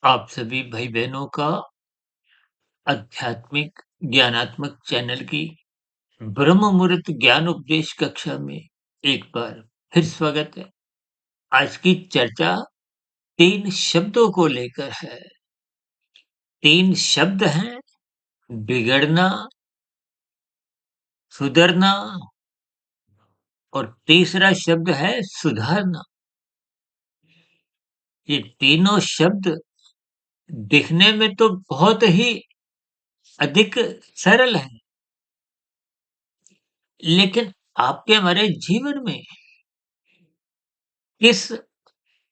आप सभी भाई-बहनों का आध्यात्मिक ज्ञानात्मक चैनल की ब्रह्म मुहूर्त ज्ञान उपदेश कक्षा में एक बार फिर स्वागत है। आज की चर्चा 3 शब्दों को लेकर है। 3 शब्द हैं बिगड़ना, सुधरना और तीसरा शब्द है सुधारना। ये तीनों शब्द दिखने में तो बहुत ही अधिक सरल हैं, लेकिन आपके हमारे जीवन में किस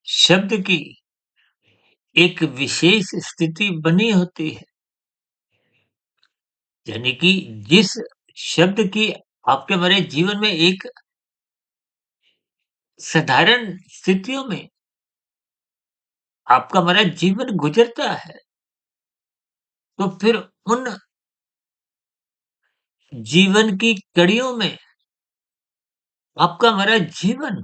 शब्द की एक विशेष स्थिति बनी होती है, यानी कि जिस शब्द की आपके हमारे जीवन में एक साधारण स्थितियों में आपका हमारा जीवन गुजरता है, तो फिर उन जीवन की कड़ियों में आपका हमारा जीवन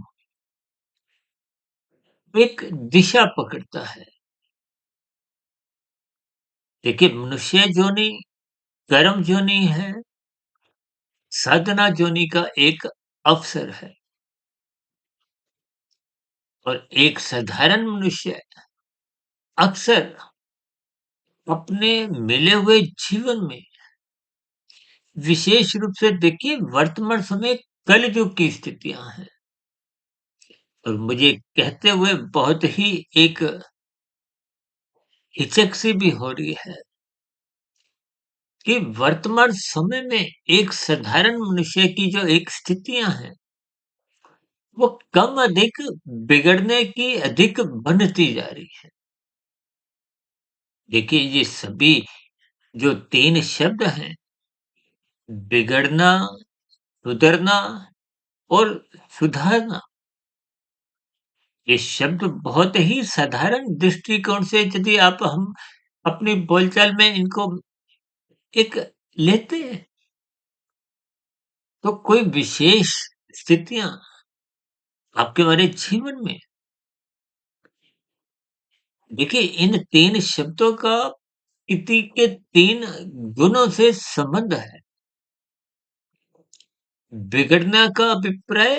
एक दिशा पकड़ता है। देखिए, मनुष्य जोनि कर्म जोनि है, साधना जोनि का एक अवसर है और एक साधारण मनुष्य अक्सर अपने मिले हुए जीवन में विशेष रूप से देखिए वर्तमान समय कलयुग की स्थितियां हैं और मुझे कहते हुए बहुत ही एक हिचक सी भी हो रही है कि वर्तमान समय में एक साधारण मनुष्य की जो एक स्थितियां हैं वो कम अधिक बिगड़ने की अधिक बनती जा रही है। देखिए, ये सभी जो 3 शब्द हैं, बिगड़ना, सुधरना और सुधारना, ये शब्द बहुत ही साधारण दृष्टिकोण से यदि आप हम अपनी बोलचाल में इनको एक लेते हैं, तो कोई विशेष स्थितियाँ आपके हमारे जीवन में देखिए इन 3 शब्दों का इति के 3 गुणों से संबंध है। बिगड़ने का अभिप्राय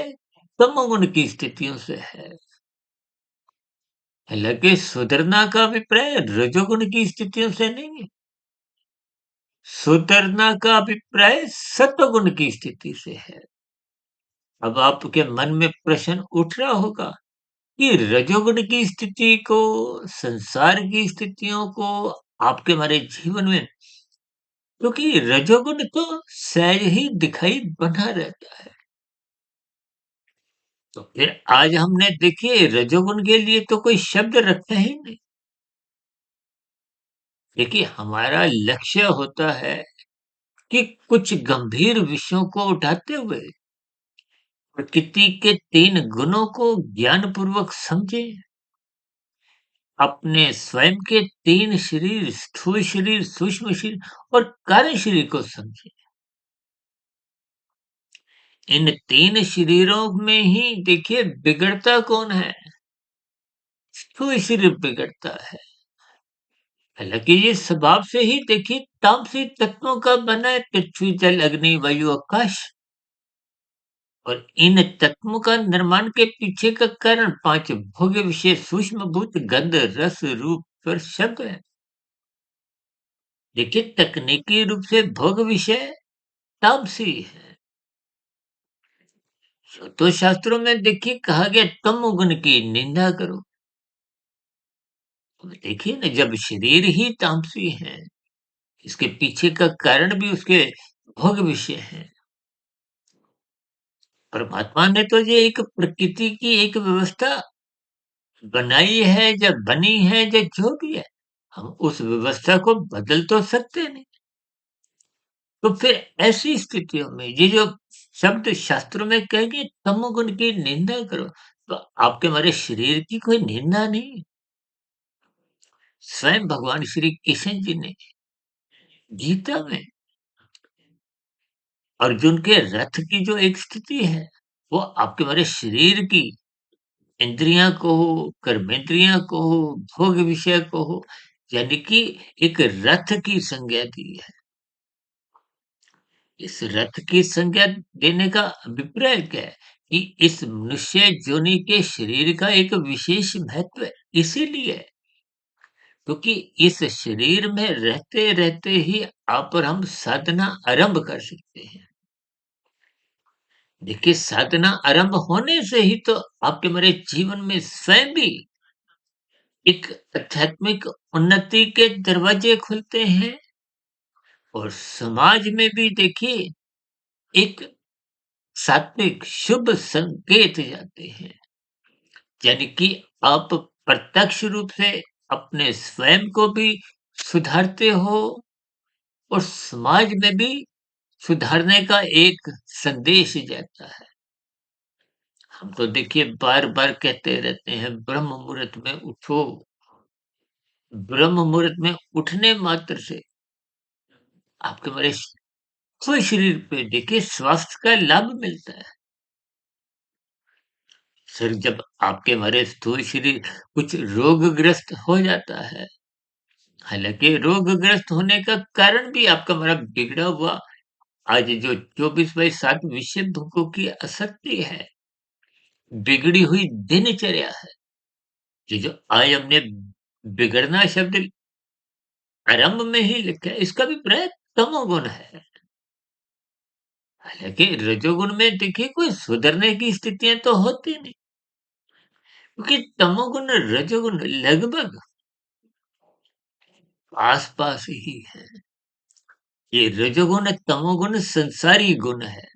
तमोगुण की स्थितियों से है, हालाँकि सुधरना का अभिप्राय रजोगुण की स्थितियों से नहीं है। सुधरना का अभिप्राय सत्वगुण की स्थिति से है। अब आपके मन में प्रश्न उठ रहा होगा कि रजोगुण की स्थिति को, संसार की स्थितियों को आपके हमारे जीवन में क्योंकि रजोगुण तो सहज ही दिखाई बना रहता है। तो फिर आज हमने देखिए रजोगुण के लिए तो कोई शब्द रखा ही नहीं। देखिए हमारा लक्ष्य होता है कि कुछ गंभीर विषयों को उठाते हुए प्रकृति के 3 गुणों को ज्ञानपूर्वक समझें। अपने स्वयं के 3 शरीर, स्थूल शरीर, सूक्ष्म शरीर और कार्य शरीर को समझें। इन 3 शरीरों में ही देखिए बिगड़ता कौन है? स्थूल शरीर बिगड़ता है। हालाँकि ये स्वभाव से ही देखिए तामसिक तत्वों का बना है पृथ्वी, जल, अग्नि, वायु, आकाश और इन तत्वों का निर्माण के पीछे का कारण 5 भोग्य विषय सूक्ष्म भूत, गंध, रस, रूप, स्पर्श, शब्द है। देखिए तकनीकी रूप से भोग विषय तामसी है। तो शास्त्रों में देखिए कहा गया तम गुण की निंदा करो। तो देखिए ना जब शरीर ही तामसी है, इसके पीछे का कारण भी उसके भोग विषय है। परमात्मा ने तो ये एक प्रकृति की एक व्यवस्था बनाई है, जब बनी है, या जो भी है, हम उस व्यवस्था को बदल तो सकते नहीं। तो फिर ऐसी स्थितियों में ये जो शब्द शास्त्रों में कहे गए तमोगुण की निंदा करो, तो आपके हमारे शरीर की कोई निंदा नहीं। स्वयं भगवान श्री कृष्ण जी ने गीता में अर्जुन के रथ की जो एक स्थिति है, वो आपके हमारे शरीर की इंद्रियां को हो, कर्मेंद्रियां को हो, भोग विषय को हो, यानी कि एक रथ की संज्ञा दी है। इस रथ की संज्ञा देने का अभिप्राय क्या है कि इस मनुष्य योनि के शरीर का एक विशेष महत्व है। इसीलिए क्योंकि इस शरीर में रहते रहते ही आप और हम साधना आरंभ कर सकते हैं। देखिए, साधना आरंभ होने से ही तो आपके मेरे जीवन में स्वयं भी एक आध्यात्मिक उन्नति के दरवाजे खुलते हैं और समाज में भी देखिए एक सात्विक शुभ संकेत जाते हैं। यानी कि आप प्रत्यक्ष रूप से अपने स्वयं को भी सुधारते हो और समाज में भी सुधारने का एक संदेश जाता है। हम तो देखिए बार-बार कहते रहते हैं ब्रह्म मुहूर्त में उठो। ब्रह्म मुहूर्त में उठने मात्र से आपके हमारे स्थूल शरीर पे देखिए स्वास्थ्य का लाभ मिलता है। सर जब आपके हमारे स्थूल शरीर कुछ रोगग्रस्त हो जाता है, हालाँकि रोगग्रस्त होने का कारण भी आपका हमारा बिगड़ा हुआ आज जो 24/7 विषय भोगों की आसक्ति है, बिगड़ी हुई दिनचर्या है। ये जो आज हमने बिगड़ना शब्द आरंभ में ही लिखा है, इसका भी प्रयोग तमोगुण है। हालाँकि रजोगुण में देखिए कोई सुधरने की स्थितियाँ तो होती नहीं, क्योंकि तमोगुण रजोगुण लगभग आस-पास ही है। ये रजोगुण, तमोगुण संसारी गुण है।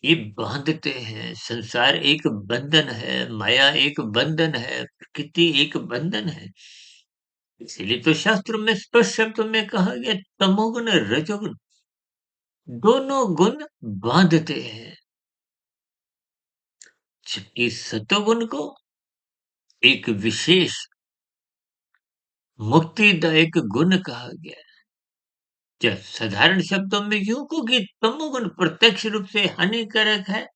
ये बांधते हैं, संसार एक बंधन है, माया एक बंधन है, प्रकृति एक बंधन है। इसीलिए तो शास्त्रों में स्पष्ट शब्दों में कहा गया तमोगुण, रजोगुण दोनों गुण बांधते हैं। जबकि सतोगुण को एक विशेष मुक्तिदायक गुण कहा गया है। या साधारण शब्दों में यूं को कि तमोगुण प्रत्यक्ष रूप से हानिकारक है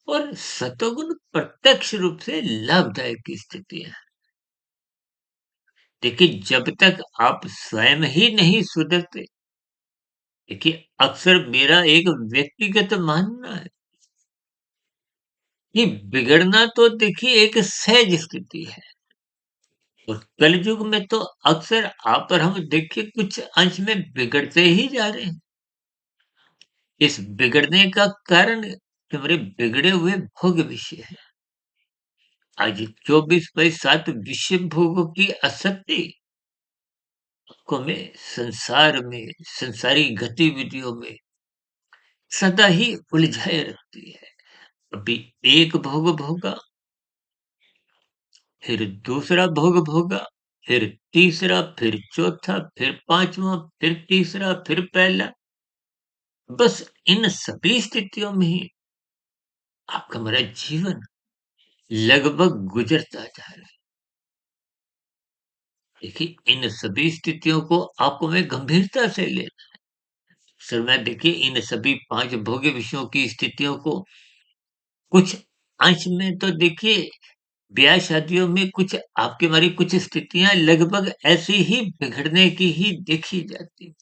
और सतोगुण प्रत्यक्ष रूप से लाभदायक की स्थिति है। देखिए जब तक आप स्वयं ही नहीं सुधरते, देखिए अक्सर मेरा एक व्यक्तिगत मानना है कि बिगड़ना तो देखिए एक सहज स्थिति है और कलयुग में तो अक्सर आप और हम देखिए कुछ अंश में बिगड़ते ही जा रहे हैं। इस बिगड़ने का कारण हमारे बिगड़े हुए भोग विषय है। आज 24/7 विषय भोगों की आसक्ति को में संसार में संसारी गतिविधियों में सदा ही उलझाए रखती है। अभी एक भोग भोगा, फिर दूसरा भोग भोगा, फिर तीसरा, फिर चौथा, फिर पांचवा, फिर तीसरा, फिर पहला। बस इन सभी स्थितियों में ही आपका हमारा जीवन लगभग गुजरता जा रहा है। देखिए इन सभी स्थितियों को आपको हमें गंभीरता से लेना है। सर मैं देखिए इन सभी 5 भोग्य विषयों की स्थितियों को कुछ अंश में तो देखिए ब्याह शादियों में कुछ आपकी हमारी कुछ स्थितियाँ लगभग ऐसी ही बिगड़ने की ही देखी जाती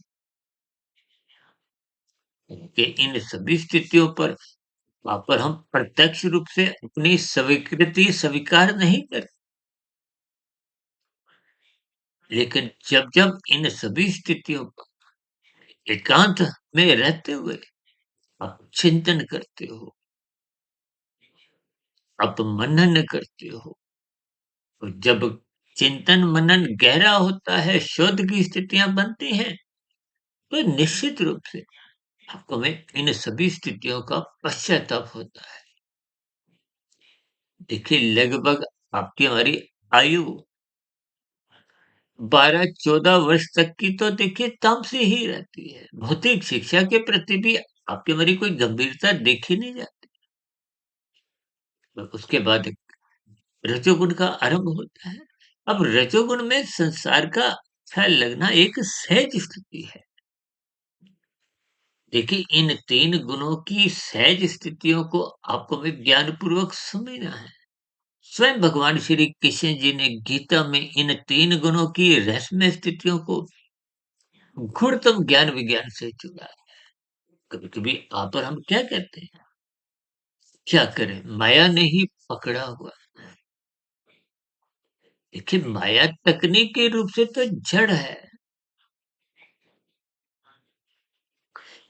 हैं कि इन सभी स्थितियों पर हम प्रत्यक्ष रूप से अपनी स्वीकृति स्वीकार नहीं करते। लेकिन जब-जब इन सभी स्थितियों पर एकांत में रहते हुए आप चिंतन करते हो, आप मनन करते हो, तो जब चिंतन मनन गहरा होता है, शोध की स्थितियाँ बनती हैं, तो निश्चित रूप से आपको में इन सभी स्थितियों का पश्चाताप होता है। देखिए लगभग आपकी हमारी आयु 12-14 वर्ष तक की तो देखिए तामसी ही रहती है। भौतिक शिक्षा के प्रति भी आपकी हमारी कोई गंभीरता देखी नहीं जाती। उसके बाद रजोगुण का आरंभ होता है। अब रजोगुण में संसार का अच्छा लगना एक सहज स्थिति है। देखिए इन 3 गुणों की सहज स्थितियों को आपको हमें ज्ञानपूर्वक समझना है। स्वयं भगवान श्री कृष्ण जी ने गीता में इन 3 गुणों की रहस्यमय स्थितियों को गूढ़तम ज्ञान विज्ञान से जुड़ा। कभी-कभी आप और हम क्या कहते हैं? क्या करें? माया ने ही पकड़ा हुआ। देखिए माया तकनीकी रूप से तो जड़ है।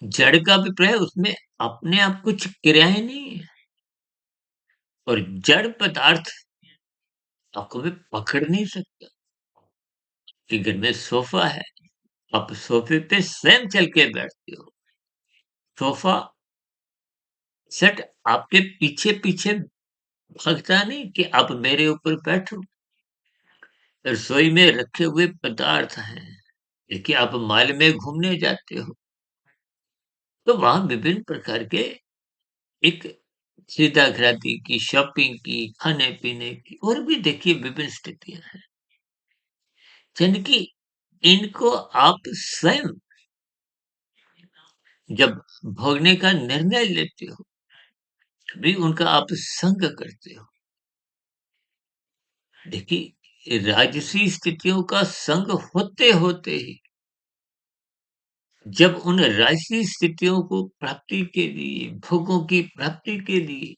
जड़ का अभिप्राय उसमें अपने आप कुछ क्रियाएँ नहीं है और जड़ पदार्थ आपको भी पकड़ नहीं सकता। कि घर में सोफ़ा है, आप सोफ़े पे स्वयं चल के बैठते हो। सोफ़ा सेट आपके पीछे-पीछे भागता नहीं कि आप मेरे ऊपर बैठो। रसोई में रखे हुए पदार्थ हैं, देखिए आप मॉल में घूमने जाते हो, तो वहाँ विभिन्न प्रकार के एक खरीदा-खरादी की, शॉपिंग की, खाने-पीने की और भी देखिए विभिन्न स्थितियाँ हैं। यानी कि इनको आप स्वयं जब भोगने का निर्णय लेते हो, तभी उनका आप संग करते हो। देखिए, राजसी स्थितियों का संग होते-होते ही जब उन राजसी स्थितियों को प्राप्ति के लिए, भोगों की प्राप्ति के लिए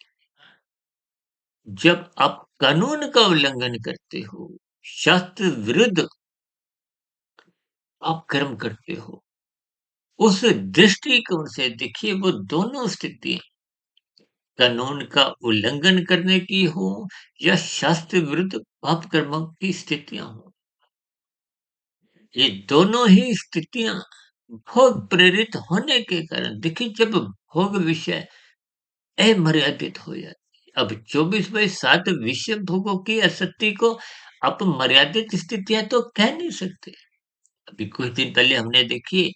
जब आप कानून का उल्लंघन करते हो, शास्त्र विरुद्ध आप कर्म करते हो, उस दृष्टिकोण से देखिए वो दोनों स्थितियाँ कानून का उल्लंघन करने की हो या शास्त्र विरुद्ध पाप कर्मों की स्थितियाँ हों, ये दोनों ही स्थितियाँ भोग प्रेरित होने के कारण देखिए जब भोग विषय अमर्यादित हो जाती है। अब 24/7 विषय भोगों की आसक्ति को आप मर्यादित स्थितियाँ तो कह नहीं सकते। अभी कुछ दिन पहले हमने देखी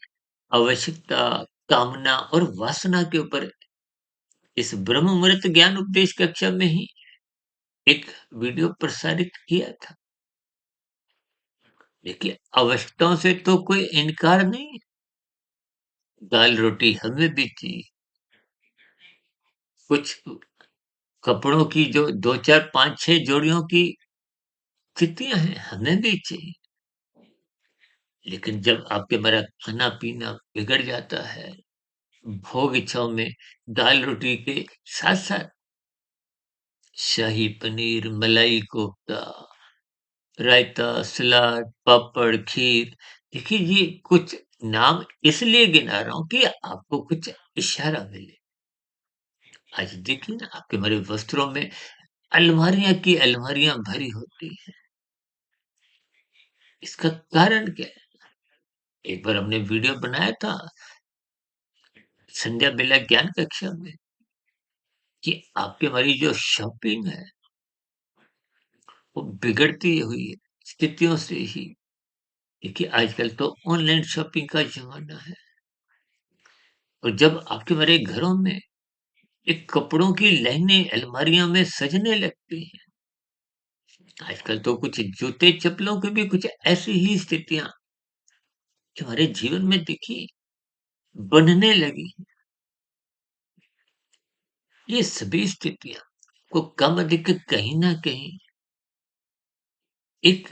आवश्यकता, कामना और वासना के ऊपर इस ब्रह्म मुहूर्त ज्ञान उपदेश कक्षा में ही एक वीडियो प्रसारित किया था। देखिए आवश्यकताओं से तो कोई इनकार नहीं है। दाल-रोटी हमें भी चाहिए। कुछ कपड़ों की जो 2, 4, 5, 6 जोड़ियों की स्थितियाँ हैं, हमें भी चाहिए। लेकिन जब आपके हमारा खाना-पीना बिगड़ जाता है, भोग इच्छाओं में दाल-रोटी के साथ-साथ शाही पनीर, मलाई कोफ्ता, रायता, सलाद, पापड़, खीर, देखिए ये कुछ नाम इसलिए गिना रहा हूँ कि आपको कुछ इशारा मिले। आज देखिए ना आपके हमारे वस्त्रों में अलमारियाँ की अलमारियाँ भरी होती हैं। इसका कारण क्या है? एक बार हमने वीडियो बनाया था संध्या बेला ज्ञान कक्षा में कि आपकी हमारी जो शॉपिंग है, वो बिगड़ती हुई है स्थितियों से ही। देखिए आजकल तो ऑनलाइन शॉपिंग का ज़माना है और जब आपके हमारे घरों में एक कपड़ों की लाइनें अलमारियों में सजने लगती हैं। आजकल तो कुछ जूते-चप्पलों की भी कुछ ऐसी ही स्थितियाँ हमारे जीवन में देखिए बनने लगी। ये सभी स्थितियाँ को कम अधिक कहीं न कहीं एक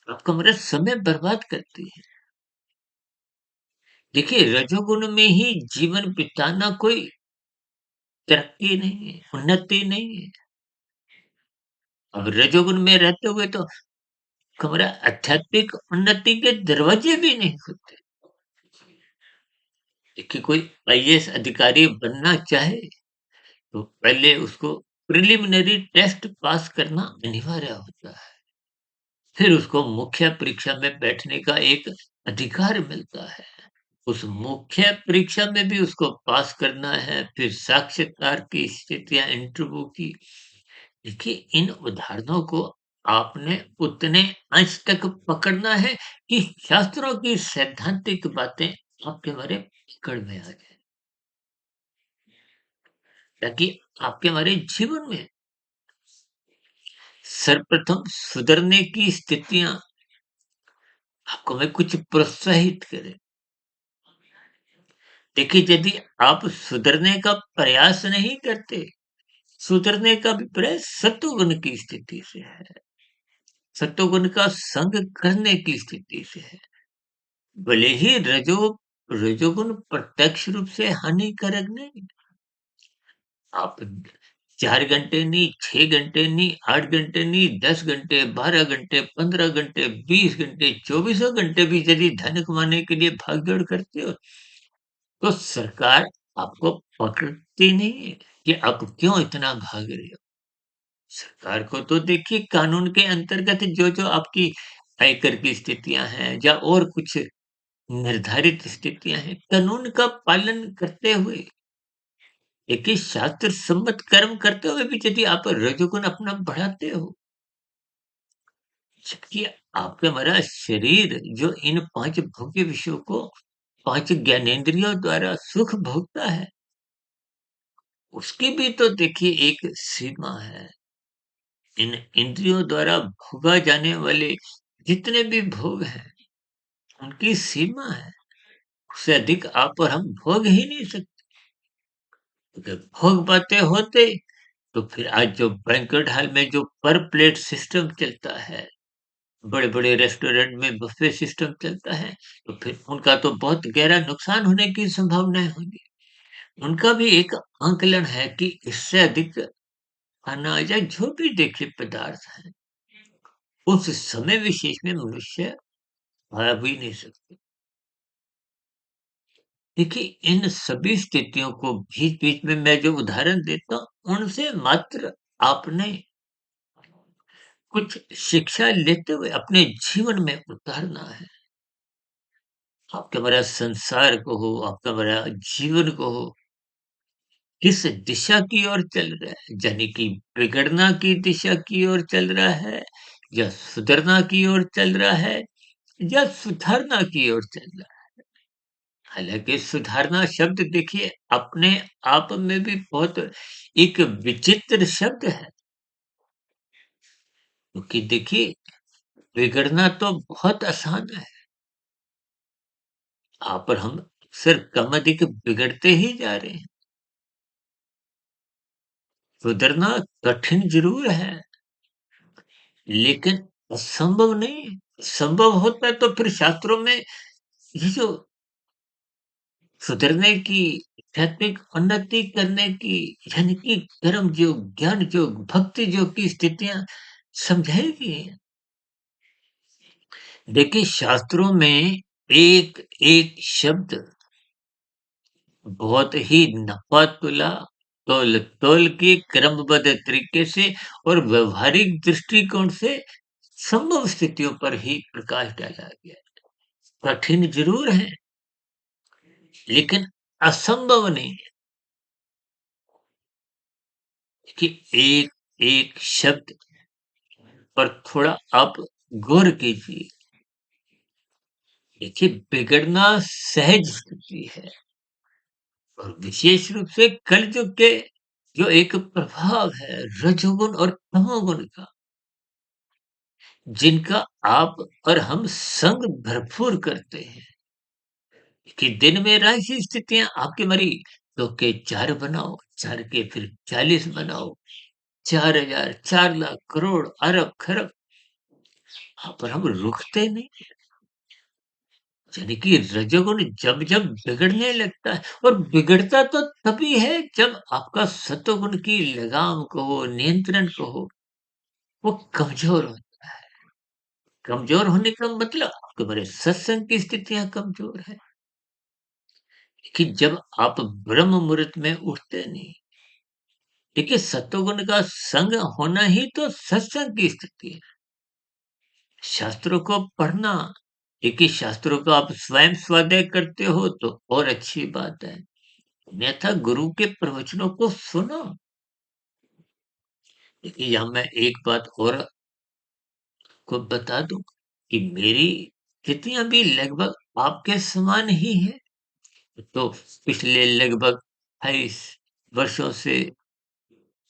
आपका हमारा समय बर्बाद करती है। देखिए रजोगुण में ही जीवन बिताना कोई तरक्की नहीं है, उन्नति नहीं है। अब रजोगुण में रहते हुए तो हमारा आध्यात्मिक उन्नति के दरवाजे भी नहीं खुलते। देखिए कोई आईएएस अधिकारी बनना चाहे तो पहले उसको प्रिलिमिनरी टेस्ट पास करना अनिवार्य होता है। फिर उसको मुख्य परीक्षा में बैठने का एक अधिकार मिलता है। उस मुख्य परीक्षा में भी उसको पास करना है, फिर साक्षात्कार की स्थितियाँ इंटरव्यू की। देखिए इन उदाहरणों को आपने उतने अंश तक पकड़ना है कि शास्त्रों की सैद्धांतिक बातें आपके हमारे पकड़ में आ जाए, ताकि आपके हमारे जीवन में सर्वप्रथम सुधरने की स्थितियाँ आपको मैं कुछ प्रोत्साहित करें। देखिए यदि आप सुधरने का प्रयास नहीं करते, सुधरने का अभिप्राय सत्वगुण की स्थिति से है, सत्वगुण का संग करने की स्थिति से है। भले ही रजोगुण प्रत्यक्ष रूप से हानिकारक नहीं, आप 4 घंटे नहीं, 6 घंटे नहीं, 8 घंटे नहीं, 10 घंटे, 12 घंटे, 15 घंटे, 20 घंटे, चौबीसों घंटे भी यदि धन कमाने के लिए भाग-दौड़ करते हो, तो सरकार आपको पकड़ती नहीं है कि आप क्यों इतना भाग रहे हो। सरकार को तो देखिए कानून के अंतर्गत जो-जो आपकी आयकर की स्थितियाँ हैं या और कुछ निर्धारित स्थितियाँ हैं, कानून का पालन करते हुए, देखिए शास्त्र सम्मत कर्म करते हुए भी यदि आप रजोगुण अपना बढ़ाते हो, जबकि आपका हमारा शरीर जो इन 5 भोग्य विषयों को 5 ज्ञानेंद्रियों द्वारा सुख भोगता है, उसकी भी तो देखिए एक सीमा है। इन इंद्रियों द्वारा भोगा जाने वाले जितने भी भोग हैं, उनकी सीमा है। उससे अधिक आप और हम भोग ही नहीं सकते। अगर भोग बातें होते, तो फिर आज जो बैंक्वेट हॉल में जो पर प्लेट सिस्टम चलता है, बड़े-बड़े रेस्टोरेंट में बुफे सिस्टम चलता है, तो फिर उनका तो बहुत गहरा नुकसान होने की संभावनाएँ होंगी। उनका भी एक आंकलन है कि इससे अधिक खाना या जो भी देखिए पदार्थ हैं, उस समय विशेष में मनुष्य खा भी नहीं सकते। देखिए, इन सभी स्थितियों को बीच-बीच में मैं जो उदाहरण देता हूँ, उनसे मात्र आपने कुछ शिक्षा लेते हुए अपने जीवन में उतारना है। आपका हमारा संसार को हो, आपका हमारा जीवन को हो, किस दिशा की ओर चल रहा है? यानी कि बिगड़ना की दिशा की ओर चल रहा है या सुधरना की ओर चल रहा है या सुधारना की ओर चल रहा है? हालाँकि सुधारना शब्द देखिए अपने आप में भी बहुत एक विचित्र शब्द है, क्योंकि देखिए बिगड़ना तो बहुत आसान है। आप और हम अक्सर कम अधिक बिगड़ते ही जा रहे हैं। सुधरना कठिन ज़रूर है, लेकिन असंभव नहीं है। संभव होता तो फिर शास्त्रों में ये जो सुधरने की, आध्यात्मिक उन्नति करने की, यानी कि कर्म योग, ज्ञान योग, भक्ति योग की स्थितियाँ समझाई गई हैं। देखिए शास्त्रों में एक-एक शब्द बहुत ही नपा-तुला, तौल-तौल के क्रमबद्ध तरीके से और व्यावहारिक दृष्टिकोण से संभव स्थितियों पर ही प्रकाश डाला गया है। कठिन ज़रूर है, लेकिन असंभव नहीं है कि एक-एक शब्द पर थोड़ा आप गौर कीजिए। देखिए बिगड़ना सहज स्थिति है और विशेष रूप से कलयुग के जो एक प्रभाव है रजोगुण और तमोगुण का, जिनका आप और हम संग भरपूर करते हैं कि दिन में ऐसी स्थितियां आपकी मरी तो के 4 बनाओ, 4 के फिर 40 बनाओ, 4,000, 4 लाख, करोड़, अरब, खरब, पर हम रुकते नहीं। यानी कि रजोगुण जब-जब बिगड़ने लगता है और बिगड़ता तो तभी है जब आपका सत्वगुण की लगाम कहो, नियंत्रण कहो, वो कमज़ोर होता है। कमज़ोर होने का मतलब तुम्हारे सत्संग की स्थितियाँ कमज़ोर हैं, कि जब आप ब्रह्म मुहूर्त में उठते नहीं। देखिए सत्वगुण का संग होना ही तो सत्संग की स्थिति है। शास्त्रों को पढ़ना, देखिए शास्त्रों को आप स्वयं स्वाध्याय करते हो तो और अच्छी बात है। अन्यथा गुरु के प्रवचनों को सुनो। देखिए यहाँ मैं एक बात और को बता दूँ कि मेरी स्थितियाँ भी लगभग आपके समान ही हैं। तो पिछले लगभग 28 वर्षों से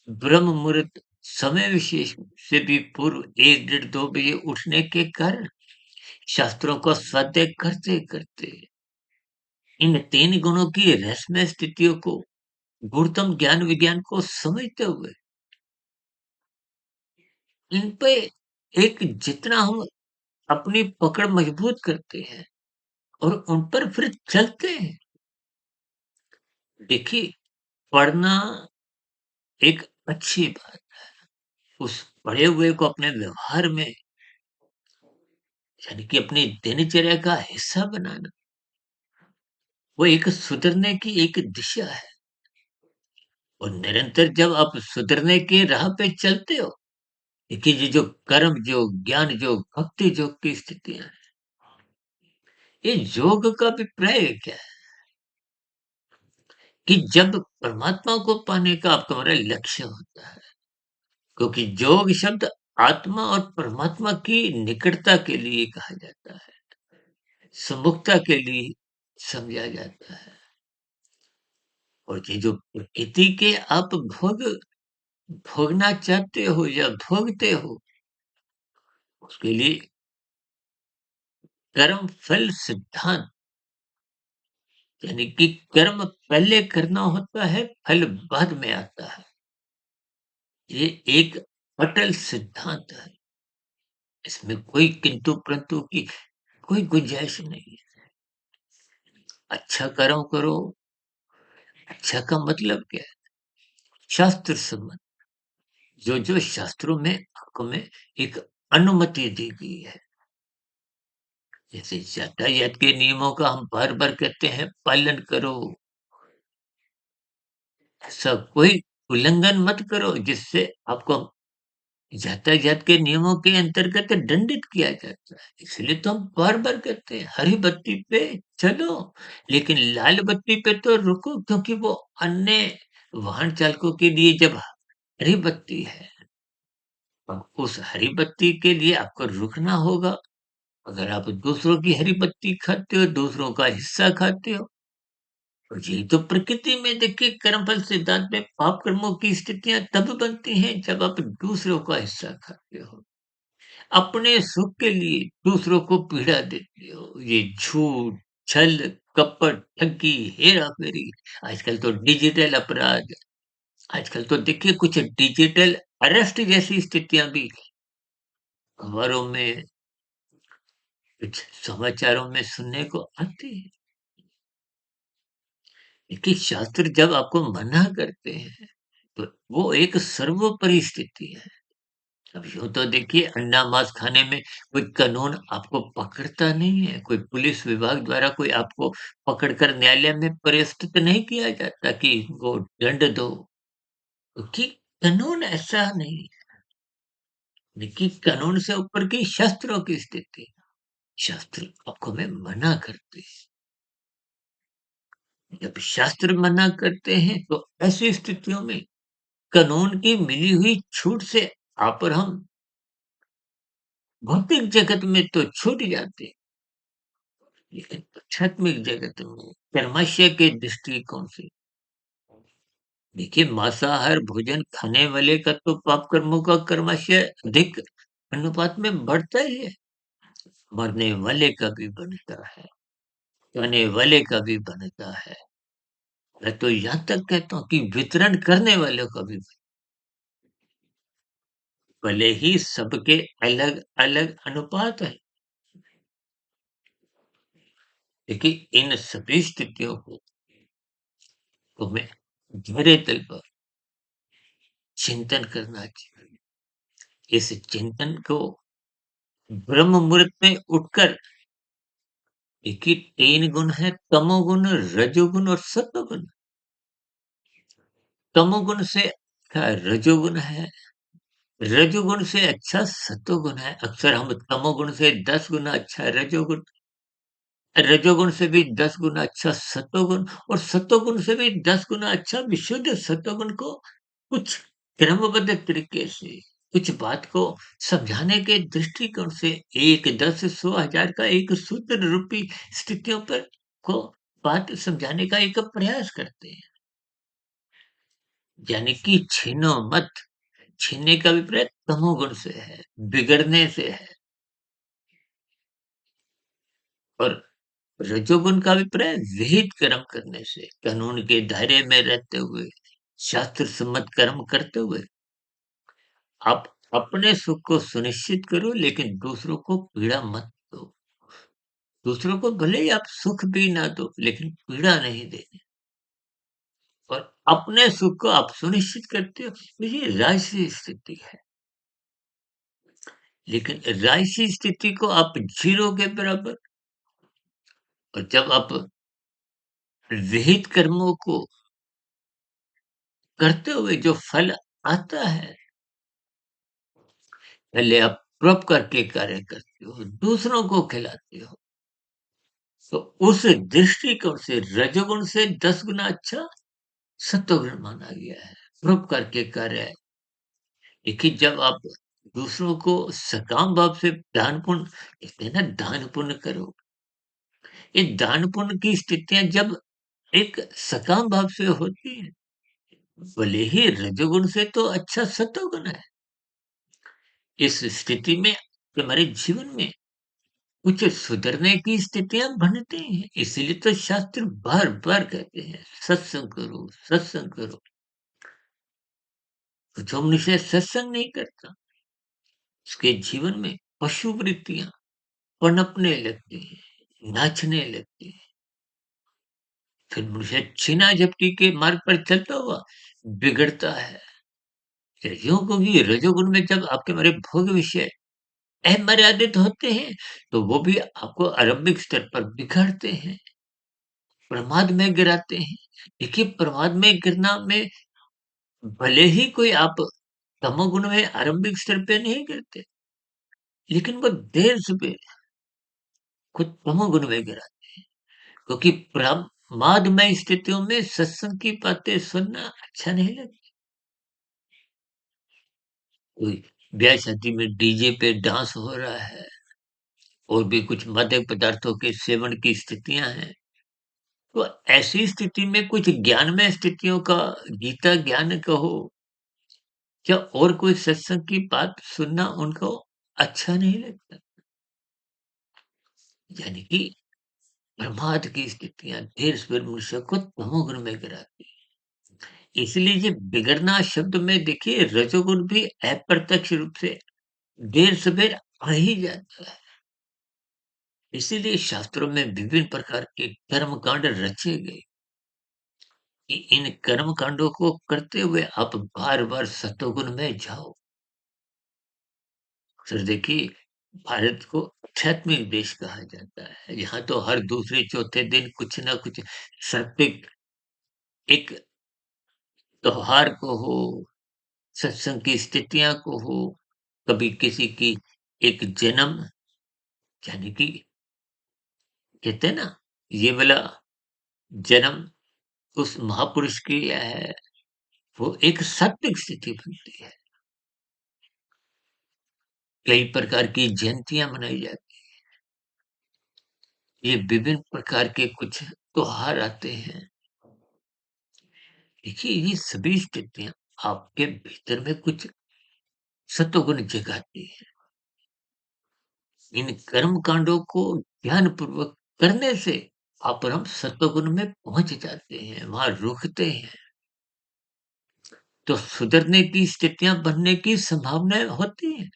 ब्रह्म मुहूर्त समय विशेष से भी पूर्व 1 डेढ़ 2 बजे उठने के कारण शास्त्रों का स्वाध्याय करते-करते इन 3 गुणों की रहस्यमय स्थितियों को गूढ़तम ज्ञान विज्ञान को समझते हुए इन पे एक जितना हम अपनी पकड़ मजबूत करते हैं और उन पर फिर चलते हैं। देखिए, पढ़ना एक अच्छी बात, उस पढ़े हुए को अपने व्यवहार में यानी कि अपनी दिनचर्या का हिस्सा बनाना, वो एक सुधरने की एक दिशा है। और निरंतर जब आप सुधरने की राह पे चलते हो, देखिए ये जो कर्म योग, ज्ञान योग, भक्ति योग की स्थितियाँ हैं, ये योग का अभिप्राय क्या है? कि जब परमात्मा को पाने का आपका हमारा लक्ष्य होता है, क्योंकि योग शब्द आत्मा और परमात्मा की निकटता के लिए कहा जाता है, सम्मुखता के लिए समझा जाता है। और ये जो प्रकृति के आप भोगना चाहते हो या भोगते हो, उसके लिए कर्म फल सिद्धांत यानी कि कर्म पहले करना होता है, फल बाद में आता है। ये एक अटल सिद्धांत है। इसमें कोई किंतु परंतु की कोई गुंजाइश नहीं है। अच्छा कर्म करो, अच्छा का मतलब क्या है? शास्त्र सम्मत, जो शास्त्रों में हमें एक अनुमति दी गई है। जैसे यातायात के नियमों का हम बार-बार कहते हैं पालन करो, ऐसा कोई उल्लंघन मत करो जिससे आपको यातायात के नियमों के अंतर्गत दंडित किया जाता है। इसलिए तो हम बार-बार कहते हैं हरी बत्ती पे चलो, लेकिन लाल बत्ती पे तो रुको क्योंकि वो अन्य वाहन चालकों के लिए जब हरी बत्ती है, उस हरी बत्ती के लिए आपको रुकना होगा। अगर आप दूसरों की हरी बत्ती खाते हो, दूसरों का हिस्सा खाते हो, तो यही तो प्रकृति में देखिए कर्मफल सिद्धांत में पाप कर्मों की स्थितियाँ तब बनती हैं जब आप दूसरों का हिस्सा खाते हो। अपने सुख के लिए दूसरों को पीड़ा देते हो। ये झूठ, छल, कपट, ठगी, हेरा-फेरी, आजकल तो डिजिटल अपराध, आजकल तो देखिए कुछ डिजिटल अरेस्ट जैसी स्थितियाँ भी खबरों में, कुछ समाचारों में सुनने को आती है। देखिए शास्त्र जब आपको मना करते हैं, तो वो एक सर्वोपरि स्थिति है। अब यूँ तो देखिए अंडा-माँस खाने में कोई कानून आपको पकड़ता नहीं है, कोई पुलिस विभाग द्वारा कोई आपको पकड़ कर न्यायालय में प्रस्तुत नहीं किया जाता कि इनको दंड दो, क्योंकि कानून ऐसा नहीं है। देखिए कानून से ऊपर की शास्त्रों की स्थिति, शास्त्र आपको में मना करते हैं। जब शास्त्र मना करते हैं, तो ऐसी स्थितियों में कानून की मिली हुई छूट से आप और हम भौतिक जगत में तो छूट जाते हैं, लेकिन आध्यात्मिक जगत में कर्मश्य के दृष्टिकोण से देखिए मांसाहार भोजन खाने वाले का तो पाप कर्मों का कर्मशय अधिक अनुपात में बढ़ता ही है, मरने वाले का भी बनता है, खाने वाले का भी बनता है। मैं तो यहाँ तक कहता हूँ कि वितरण करने वालों का भी, भले ही सबके अलग-अलग अनुपात है। देखिए इन सभी स्थितियों को हमें गहरे तल पर चिंतन करना चाहिए। इस चिंतन को ब्रह्म मुहूर्त में उठकर देखिए 3 गुण है तमोगुण, रजोगुण और सतोगुण। तमोगुण से अच्छा रजोगुण है, रजोगुण से अच्छा सतोगुण है। अक्सर हम तमोगुण से 10 गुना अच्छा रजोगुण, रजोगुण से भी 10 गुना अच्छा सतोगुण और सतोगुण से भी 10 गुना अच्छा विशुद्ध सतोगुण को कुछ क्रमबद्ध तरीके से, कुछ बात को समझाने के दृष्टिकोण से 1, 10, 100, 1000 का एक सूत्र रूपी स्थितियों पर को बात समझाने का एक प्रयास करते हैं। यानी कि छीनो मत, छीनने का अभिप्राय तमोगुण से है, बिगड़ने से है और रजोगुण का अभिप्राय विहित कर्म करने से, कानून के दायरे में रहते हुए, शास्त्र सम्मत कर्म करते हुए आप अपने सुख को सुनिश्चित करो, लेकिन दूसरों को पीड़ा मत दो। दूसरों को भले ही आप सुख भी ना दो, लेकिन पीड़ा नहीं देनी। और अपने सुख को आप सुनिश्चित करते हो, तो ये राजसी स्थिति है। लेकिन राजसी स्थिति को आप जीरो के बराबर, और जब आप विहित कर्मों को करते हुए जो फल आता है, पहले आप परोपकार के कार्य करते हो, दूसरों को खिलाते हो, तो उस दृष्टिकोण से रजोगुण से 10 गुना अच्छा सत्वगुण माना गया है। परोपकार के कार्य, देखिए जब आप दूसरों को सकाम भाव से दान पुण्य, कहते हैं ना, दान पुण्य करो। ये दान पुण्य की स्थितियां जब एक सकाम भाव से होती है, भले ही रजोगुण से तो अच्छा सत्वगुण है। इस स्थिति में हमारे जीवन में कुछ सुधरने की स्थितियां बनती हैं। इसीलिए तो शास्त्र बार बार कहते हैं, सत्संग करो, सत्संग करो। तो जो मनुष्य सत्संग नहीं करता, उसके जीवन में पशु वृत्तियां पनपने लगती हैं, नाचने लगती हैं। फिर मनुष्य छीना झपटी के मार्ग पर चलता हुआ बिगड़ता है। यूं क्योंकि रजोगुण में जब आपके हमारे भोग विषय अमर्यादित होते हैं, तो वो भी आपको आरंभिक स्तर पर बिगाड़ते हैं, प्रमाद में गिराते हैं। देखिए, प्रमाद में गिरना में भले ही कोई आप तमोगुण में आरंभिक स्तर पे नहीं गिरते, लेकिन वो देर से खुद तमोगुण में गिराते हैं, क्योंकि प्रमादमय स्थितियों में सत्संग की बातें सुनना अच्छा नहीं लगता। कोई ब्याह शादी में डीजे पे डांस हो रहा है, और भी कुछ मादक पदार्थों के सेवन की स्थितियां हैं, तो ऐसी स्थिति में कुछ ज्ञानमय स्थितियों का गीता ज्ञान कहो या और कोई सत्संग की बात सुनना उनको अच्छा नहीं लगता। यानी कि प्रमाद की स्थितियां देर सवेर मनुष्य को तमोगुण में गिराती है। इसलिए ये बिगड़ना शब्द में देखिए रजोगुण भी अप्रत्यक्ष रूप से देर सवेर आ ही जाता है। इसीलिए शास्त्रों में विभिन्न प्रकार के कर्म कांड रचे गए कि इन कर्म कांडों को करते हुए आप बार बार सतोगुण में जाओ। सर देखिए, भारत को आध्यात्मिक देश कहा जाता है। यहाँ तो हर दूसरे चौथे दिन कुछ ना कुछ सात्विक एक त्योहार को हो, सत्संग की स्थितियां को हो, कभी किसी की एक जन्म, यानी कि कहते हैं ना, ये वाला जन्म उस महापुरुष की है, वो एक सात्विक स्थिति बनती है। कई प्रकार की जयंतियां मनाई जाती हैं। ये विभिन्न प्रकार के कुछ त्योहार आते हैं। देखिए, ये सभी स्थितियां आपके भीतर में कुछ सत्वगुण जगाती हैं। इन कर्म कांडों को ध्यान पूर्वक करने से आप और हम सत्वगुण में पहुंच जाते हैं, वहां रुकते हैं, तो सुधरने की स्थितियां बनने की संभावनाएं होती हैं।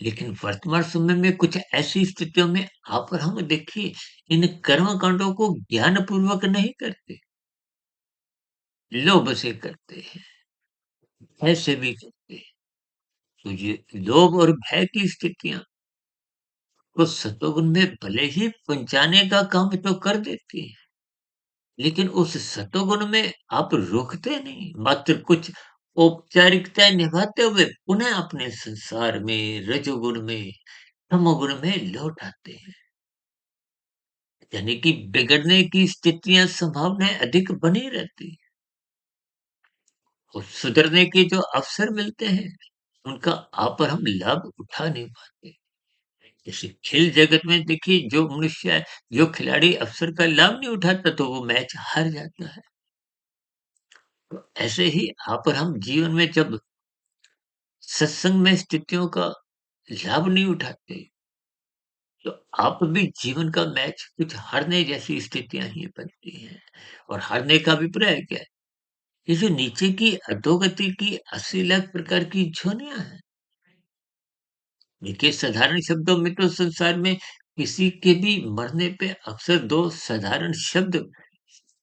लेकिन वर्तमान समय में कुछ ऐसी स्थितियों में आप और हम देखिए इन कर्म कांडों को ज्ञान पूर्वक नहीं करते, लोभ से करते हैं, ऐसे भी करते हैं। तो ये लोभ और भय की स्थितियां को सतोगुण में भले ही पहुंचाने का काम तो कर देती है, लेकिन उस सतोगुण में आप रुकते नहीं, मात्र कुछ औपचारिकताएं निभाते हुए पुनः अपने संसार में रजोगुण में तमोगुण में लौट आते हैं। यानी कि बिगड़ने की स्थितियां संभावनाएं अधिक बनी रहती हैं, और सुधरने के जो अवसर मिलते हैं उनका आप और हम लाभ उठा नहीं पाते। जैसे खेल जगत में देखिए, जो मनुष्य है, जो खिलाड़ी अवसर का लाभ नहीं उठाता, तो वो मैच हार जाता है। तो ऐसे ही आप और हम जीवन में जब सत्संग में स्थितियों का लाभ नहीं उठाते, तो आप भी जीवन का मैच कुछ हारने जैसी स्थितियाँ ही बनती हैं। और हारने का अभिप्राय क्या है? ये जो नीचे की अधोगति की 80 लाख प्रकार की ध्वनियाँ हैं। देखिए साधारण शब्दों में तो संसार में किसी के भी मरने पे अक्सर 2 साधारण शब्द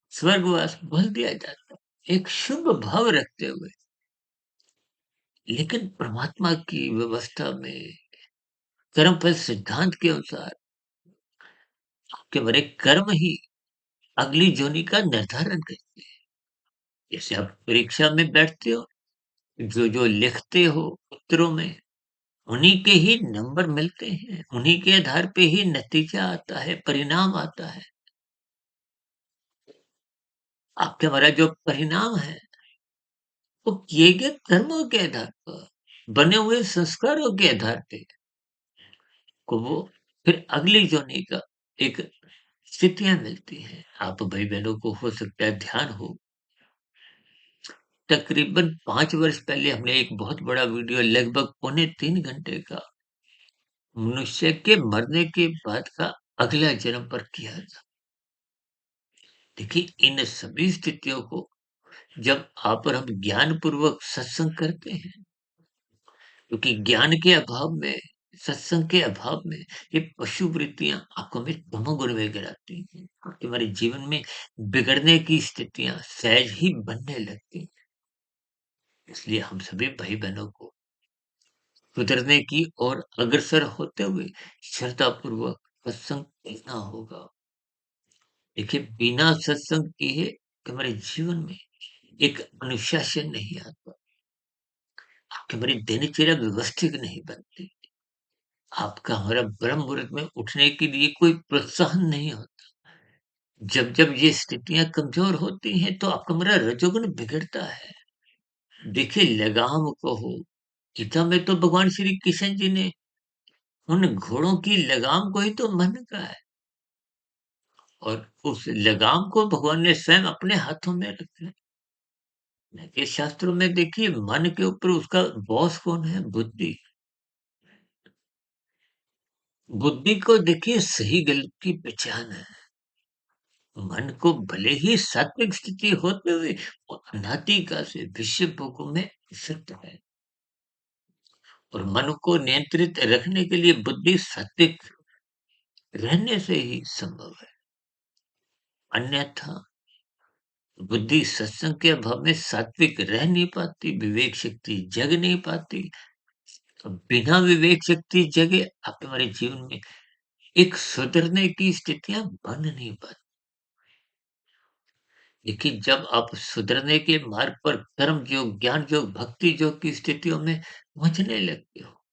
स्वर्गवास बोल दिया जाता है, एक शुभ भाव रखते हुए। लेकिन परमात्मा की व्यवस्था में कर्मफल सिद्धांत के अनुसार केवल एक कर्म ही अगली जोनी का निर्धारण करते हैं। जैसे आप परीक्षा में बैठते हो, जो लिखते हो उत्तरों में, उन्हीं के ही नंबर मिलते हैं, उन्हीं के आधार पे ही नतीजा आता है, परिणाम आता है। आपके हमारा जो परिणाम है, वो किए गए कर्मों के आधार पर, बने हुए संस्कारों के आधार पे को वो फिर अगली जोनी का एक स्थितियाँ मिलती हैं। आप भाई-बहनों को हो सकता है ध्यान हो, तकरीबन 5 वर्ष पहले हमने एक बहुत बड़ा वीडियो लगभग पौने 3 घंटे का मनुष्य के मरने के बाद का अगला जन्म पर किया था। देखिए इन सभी स्थितियों को जब आप और हम ज्ञानपूर्वक सत्संग करते हैं, क्योंकि ज्ञान के अभाव में, सत्संग के अभाव में ये पशु वृत्तियाँ आपको में तमोगुण में गिराती हैं। आपके हमारे जीवन में बिगड़ने की स्थितियाँ सहज ही बनने लगती हैं। इसलिए हम सभी भाई-बहनों को सुधरने की ओर अग्रसर होते हुए श्रद्धापूर्वक सत्संग करना होगा। देखिए बिना सत्संग किए हमारे जीवन में एक अनुशासन नहीं आता। आपकी हमारी दिनचर्या व्यवस्थित नहीं बनती। आपका हमारा ब्रह्म मुहूर्त में उठने के लिए कोई प्रोत्साहन नहीं होता। जब ये स्थितियाँ कमज़ोर होती हैं तो आपका हमारा रजोगुण बिगड़ता है। देखिए लगाम कहो, गीता में तो भगवान श्री कृष्ण जी ने उन घोड़ों की लगाम को ही तो मन कहा है। और उस लगाम को भगवान ने स्वयं अपने हाथों में रखा है। के शास्त्रों में देखिए मन के ऊपर उसका बॉस कौन है? बुद्धि। बुद्धि को देखिए सही गलत की पहचान है। मन को भले ही सात्विक स्थिति होते हुए वो अनादिकाल से विषय भोगों में आसक्त है। और मन को नियंत्रित रखने के लिए बुद्धि सात्विक रहने से ही संभव है। अन्यथा बुद्धि सत्संग के अभाव में सात्विक रह नहीं पाती, विवेक शक्ति जग नहीं पाती। तो बिना विवेक शक्ति जगे आप हमारे जीवन में एक सुधरने की स्थितियाँ बन नहीं पाती। देखिए जब आप सुधरने के मार्ग पर कर्म योग, ज्ञान योग, भक्ति योग की स्थितियों में पहुँचने लगते हो,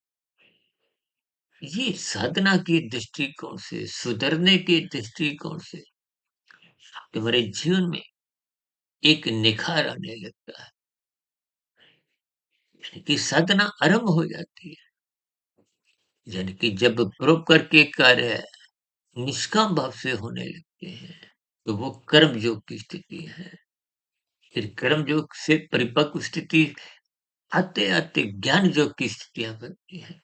ये साधना की दृष्टिकोण से, सुधरने के दृष्टिकोण से तुम्हारे जीवन में एक निखार आने लगता है। यानी कि साधना आरंभ हो जाती है। यानी कि जब परोपकार के कार्य निष्काम भाव से होने लगते हैं, तो वो कर्म योग की स्थिति है। फिर कर्म योग से परिपक्व स्थिति आते-आते ज्ञान योग की स्थितियाँ बनती हैं।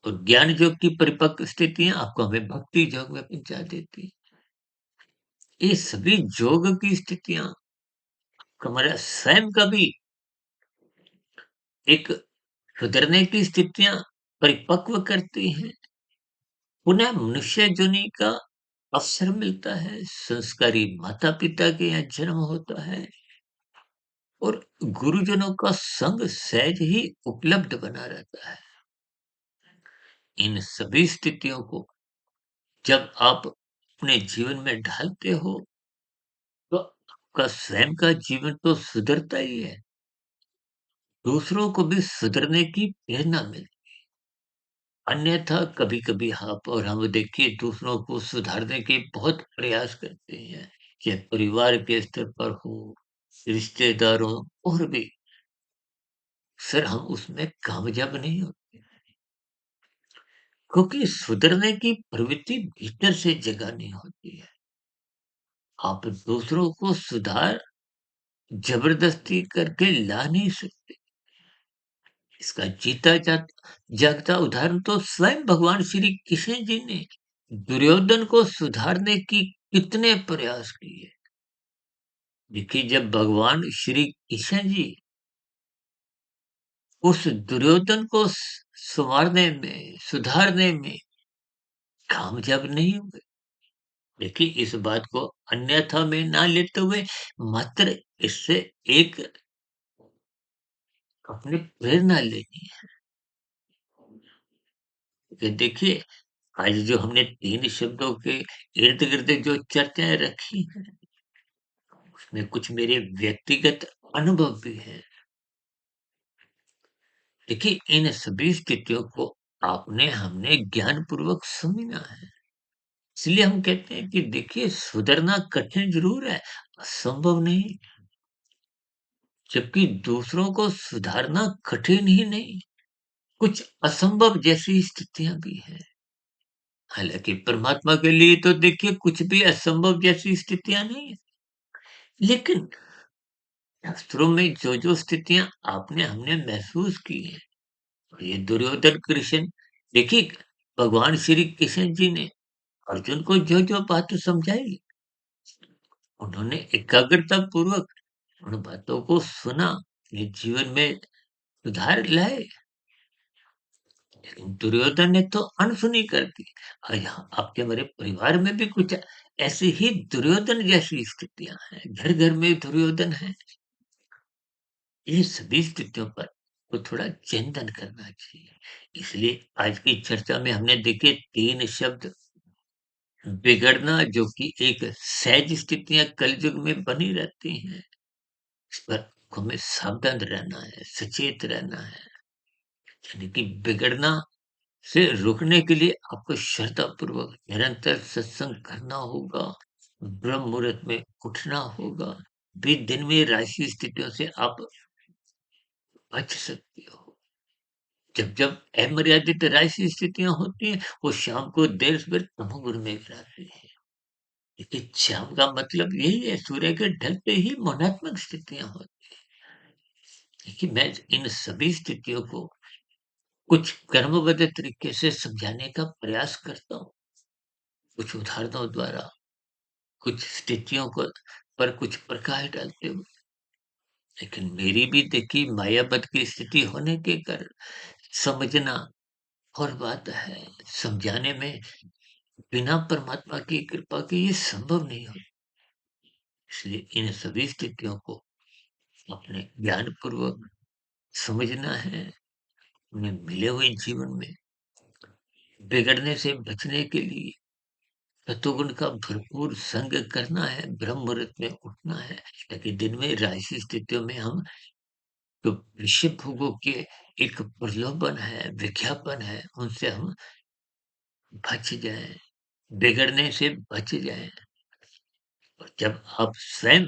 और ज्ञान योग की परिपक्व स्थितियाँ आपको हमें भक्ति योग में पहुँचा देती हैं। ये सभी योग की स्थितियाँ हमारा स्वयं का भी एक सुधरने की स्थितियाँ परिपक्व करती हैं। पुनः मनुष्य जोनि का अवसर मिलता है, संस्कारी माता-पिता के यहाँ जन्म होता है और गुरुजनों का संग सहज ही उपलब्ध बना रहता है। इन सभी स्थितियों को जब आप अपने जीवन में ढालते हो, तो आपका स्वयं का जीवन तो सुधरता ही है, दूसरों को भी सुधरने की प्रेरणा मिलती। अन्यथा कभी-कभी आप और हम देखिए दूसरों को सुधारने के बहुत प्रयास करते हैं, चाहे परिवार के स्तर पर हो, रिश्तेदारों और भी, अक्सर हम उसमें कामयाब नहीं होते, क्योंकि सुधरने की प्रवृत्ति भीतर से जगानी होती है। आप दूसरों को सुधार जबरदस्ती करके ला नहीं सकते। इसका जीता जागता उदाहरण तो स्वयं भगवान श्री कृष्ण जी ने दुर्योधन को सुधारने की कितने प्रयास किए। देखिए, जब भगवान श्री कृष्ण जी उस दुर्योधन को संवारने में, सुधारने में कामयाब नहीं हुए। देखिए, इस बात को अन्यथा में ना लेते हुए मात्र इससे एक अपनी प्रेरणा लेनी है कि देखिए, आज जो हमने 3 शब्दों के इर्द-गिर्द जो चर्चाएँ रखी हैं, उसमें कुछ मेरे व्यक्तिगत अनुभव भी हैं। देखिए, इन सभी स्थितियों को आपने हमने ज्ञानपूर्वक समझना है। इसलिए हम कहते हैं कि देखिए, सुधरना कठिन ज़रूर है, असंभव नहीं। जबकि दूसरों को सुधारना कठिन ही नहीं, कुछ असंभव जैसी स्थितियाँ भी हैं। हालाँकि परमात्मा के लिए तो देखिए कुछ भी असंभव जैसी स्थितियाँ नहीं है। लेकिन शास्त्रों में जो-जो स्थितियाँ आपने हमने महसूस की हैं, ये दुर्योधन कृष्ण देखिए, भगवान श्री कृष्ण जी ने अर्जुन को जो-जो बातें समझाई, उन्होंने एकाग्रता पूर्वक उन बातों को सुना, अपने जीवन में सुधार लाए। लेकिन दुर्योधन ने तो अनसुनी कर दी। और यहाँ आपके हमारे परिवार में भी कुछ ऐसी ही दुर्योधन जैसी स्थितियाँ हैं, घर-घर में दुर्योधन हैं। इन सभी स्थितियों पर तो थोड़ा चिंतन करना चाहिए। इसलिए आज की चर्चा में हमने देखे 3 शब्द बिगड़ना, जो कि एक सहज स्थितियाँ कलयुग में बनी रहती हैं। इस पर हमें सावधान रहना है, सचेत रहना है। यानी कि बिगड़ना से रुकने के लिए आपको श्रद्धापूर्वक निरंतर सत्संग करना होगा, ब्रह्म मुहूर्त में उठना होगा। भी दिन में राशि स्थितियों से आप बच सकते हो। जब अमर्यादित राशि स्थितियाँ होती हैं, वो शाम को देर सवेर तमोगुण में गिराती हैं। देखिए, शाम का मतलब यही है, सूर्य के ढलते ही मौनात्मक स्थितियाँ होती हैं। देखिए, मैं इन सभी स्थितियों को कुछ क्रमबद्ध तरीके से समझाने का प्रयास करता हूँ। कुछ उदाहरणों द्वारा, कुछ स्थितियों को पर कुछ प्रकाश डालते हुए। लेकिन मेरी भी देखिए मायावत की स्थिति होने के कारण समझना और बात है, समझाने में बिना परमात्मा की कृपा के ये संभव नहीं हो। इसलिए इन सभी स्थितियों को अपने ज्ञानपूर्वक समझना है, उन्हें मिले हुए जीवन में बिगड़ने से बचने के लिए सत्वगुण का भरपूर संग करना है, ब्रह्म मुहूर्त में उठना है, ताकि दिन में राशि स्थितियों में हम जो विषय भोगों के एक प्रलोभन है, विज्ञापन है, उनसे हम बच जाएँ, बिगड़ने से बच जाएँ। और जब आप स्वयं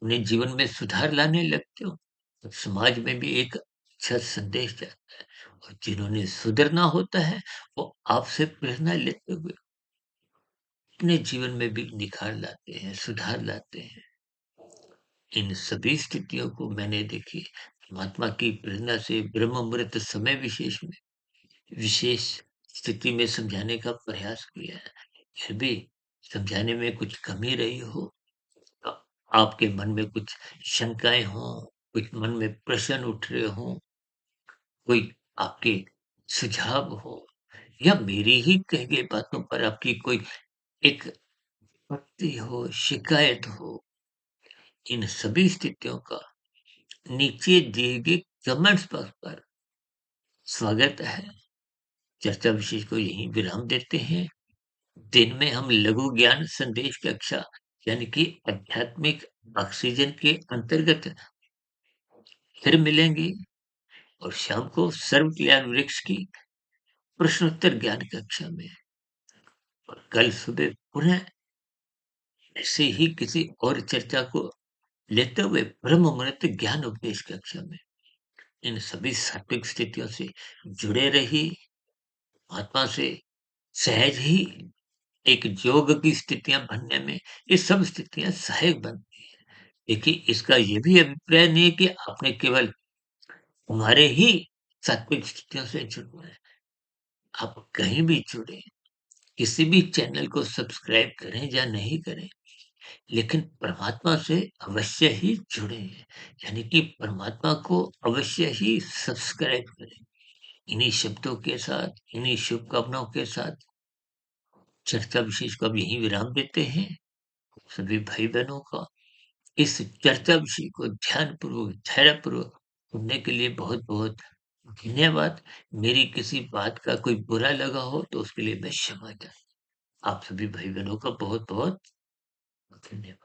अपने जीवन में सुधार लाने लगते हो, तो समाज में भी एक अच्छा संदेश जाता है। और जिन्होंने सुधरना होता है, वो आपसे प्रेरणा लेते हुए अपने जीवन में भी निखार लाते हैं, सुधार लाते हैं। इन सभी स्थितियों को मैंने देखिए परमात्मा की प्रेरणा से ब्रह्म मुहूर्त समय विशेष में विशेष स्थिति में समझाने का प्रयास किया है। फिर भी समझाने में कुछ कमी रही हो, तो आपके मन में कुछ शंकाएँ हों, कुछ मन में प्रश्न उठ रहे हों, कोई आपके सुझाव हो, या मेरी ही कही गई बातों पर आपकी कोई एक आपत्ति हो, शिकायत हो, इन सभी स्थितियों का नीचे दिए गए कमेंट्स बॉक्स पर स्वागत है। चर्चा विशेष को यहीं विराम देते हैं। दिन में हम लघु ज्ञान संदेश कक्षा, यानी कि आध्यात्मिक ऑक्सीजन के अंतर्गत फिर मिलेंगे, और शाम को सर्व ज्ञान वृक्ष की प्रश्नोत्तर ज्ञान कक्षा में। और कल सुबह पुनः ऐसे ही किसी और चर्चा को लेते हुए ब्रह्म मुहूर्त ज्ञान उपदेश कक्षा में। इन सभी सात्विक स्थितियों से जुड़े रहिए। आत्मा से सहज ही एक योग की स्थितियाँ बनने में ये सब स्थितियाँ सहायक बनती हैं। देखिए, इसका ये भी अभिप्राय नहीं है कि आपने केवल तुम्हारे ही सात्विक स्थितियों से जुड़ना है। आप कहीं भी जुड़े, किसी भी चैनल को सब्सक्राइब करें या नहीं करें, लेकिन परमात्मा से अवश्य ही जुड़े। यानी कि परमात्मा को अवश्य ही सब्सक्राइब करें। इन्हीं शब्दों के साथ, इन्हीं शुभकामनाओं के साथ चर्चा विशेष को अब यहीं विराम देते हैं। सभी भाई-बहनों का इस चर्चा विषय को ध्यानपूर्वक, धैर्यपूर्वक सुनने के लिए बहुत-बहुत धन्यवाद। मेरी किसी बात का कोई बुरा लगा हो तो उसके लिए मैं क्षमा चाहता हूँ। आप सभी भाई-बहनों का बहुत-बहुत धन्यवाद।